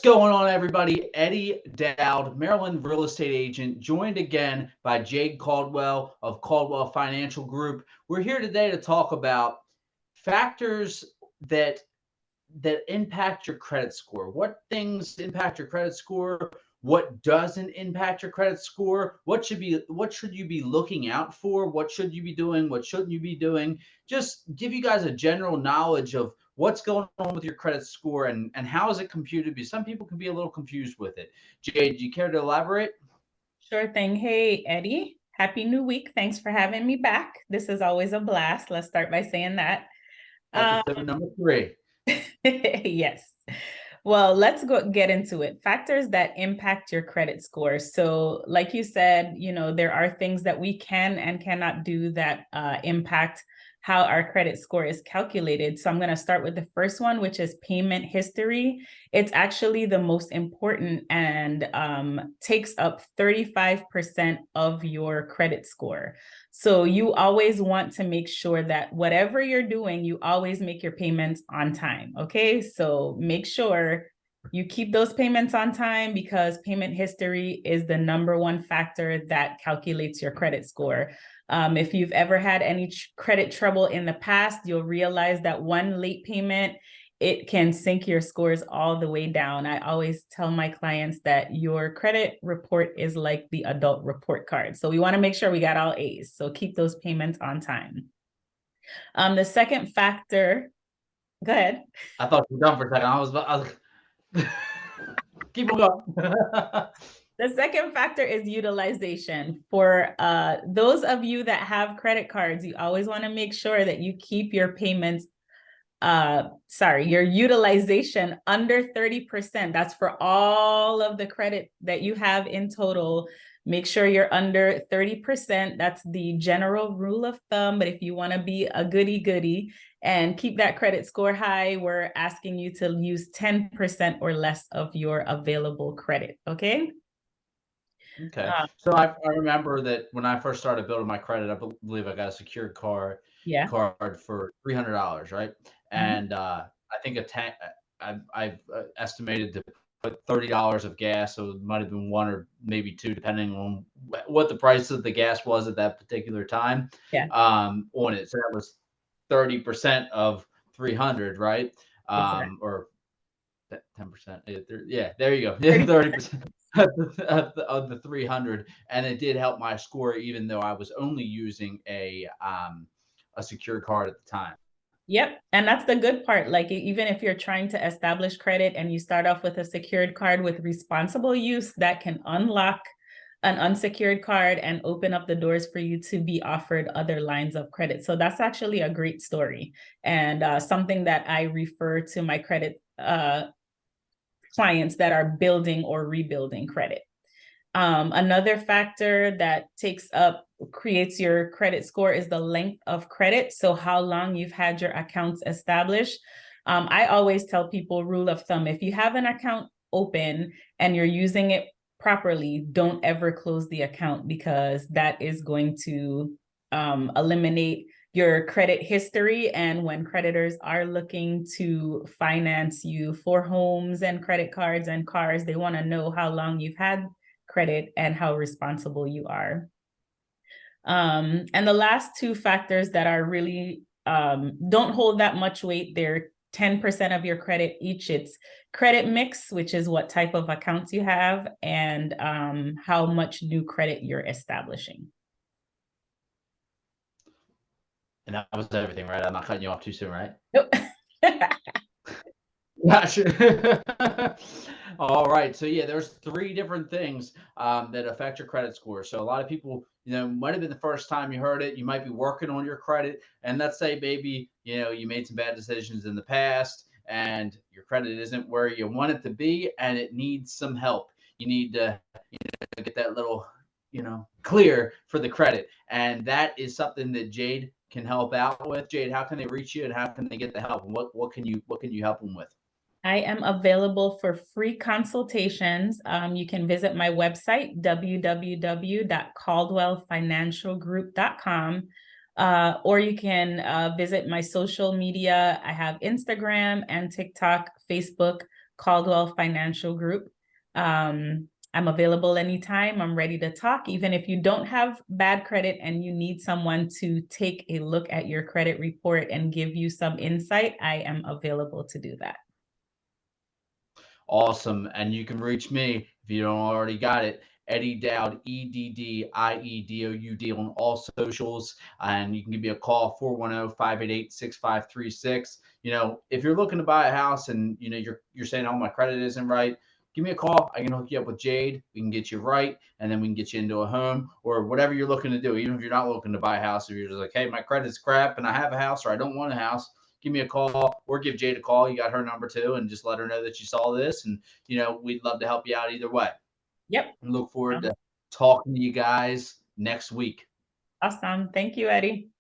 Going on, everybody? Eddie Dowd, Maryland real estate agent, joined again by Jade Caldwell of Caldwell Financial Group. We're here today to talk about factors that impact your credit score. What things impact your credit score? What doesn't impact your credit score? What should you be looking out for? What should you be doing? What shouldn't you be doing? Just give you guys a general knowledge of what's going on with your credit score and how is it computed, because some people can be a little confused with it. Jade, do you care to elaborate? Sure thing. Hey, Eddie. Happy new week. Thanks for having me back. This is always a blast. Let's start by saying that. Um, Episode number 3. yes. Well, let's get into it. Factors that impact your credit score. So, like you said, there are things that we can and cannot do that impact how our credit score is calculated. So I'm going to start with the first one, which is payment history. It's actually the most important and takes up 35% of your credit score. So you always want to make sure that whatever you're doing, you always make your payments on time. Okay, so make sure you keep those payments on time, because payment history is the number one factor that calculates your credit score. If you've ever had any credit trouble in the past, you'll realize that one late payment, it can sink your scores all the way down. I always tell my clients that your credit report is like the adult report card. So we want to make sure we got all A's. So keep those payments on time. The second factor, go ahead. I thought you were done for a second. I was keep going. The second factor is utilization. For those of you that have credit cards, you always want to make sure that you keep your payments, your utilization under 30%. That's for all of the credit that you have in total. Make sure you're under 30%. That's the general rule of thumb. But if you want to be a goody and keep that credit score high, we're asking you to use 10% or less of your available credit. Okay. Okay. So I remember that when I first started building my credit, I believe I got a secured card for $300, right? And I think I've estimated to put $30 of gas, so it might have been one or maybe two, depending on what the price of the gas was at that particular time. Yeah. On it, so that was 30% of 300, right? Or 10%. Yeah, there you go. 30%. Of the 300, and it did help my score, even though I was only using a secure card at the time. Yep. And that's the good part. Like, even if you're trying to establish credit and you start off with a secured card with responsible use, that can unlock an unsecured card and open up the doors for you to be offered other lines of credit. So that's actually a great story, and something that I refer to my credit clients that are building or rebuilding credit. Another factor that creates your credit score is the length of credit. So how long you've had your accounts established. I always tell people, rule of thumb, if you have an account open and you're using it properly, don't ever close the account, because that is going to eliminate your credit history. And when creditors are looking to finance you for homes and credit cards and cars, they want to know how long you've had credit and how responsible you are. And the last two factors that are really don't hold that much weight, they're 10% of your credit each. It's credit mix, which is what type of accounts you have, and how much new credit you're establishing. And that was everything, right? I'm not cutting you off too soon, right? Nope. Gotcha. All right. So yeah, there's 3 different things that affect your credit score. So a lot of people, might have been the first time you heard it. You might be working on your credit, and let's say maybe you made some bad decisions in the past, and your credit isn't where you want it to be, and it needs some help. You need to get that little clear for the credit, and that is something that Jade can help out with. Jade, how can they reach you, and how can they get the help, and what can you help them with? I am available for free consultations. You can visit my website, www.caldwellfinancialgroup.com, or you can visit my social media. I have Instagram and TikTok, Facebook, Caldwell Financial Group. I'm available anytime. I'm ready to talk. Even if you don't have bad credit and you need someone to take a look at your credit report and give you some insight, I am available to do that. Awesome. And you can reach me if you don't already got it. Eddie Dowd, EDDIEDOUD on all socials. And you can give me a call, 410-588-6536. If you're looking to buy a house and you're saying, oh, my credit isn't right, give me a call. I can hook you up with Jade. We can get you right, and then we can get you into a home or whatever you're looking to do. Even if you're not looking to buy a house, if you're just like, hey, my credit's crap and I have a house or I don't want a house, give me a call or give Jade a call. You got her number too, and just let her know that you saw this. And, we'd love to help you out either way. Yep. And look forward to talking to you guys next week. Awesome. Thank you, Eddie.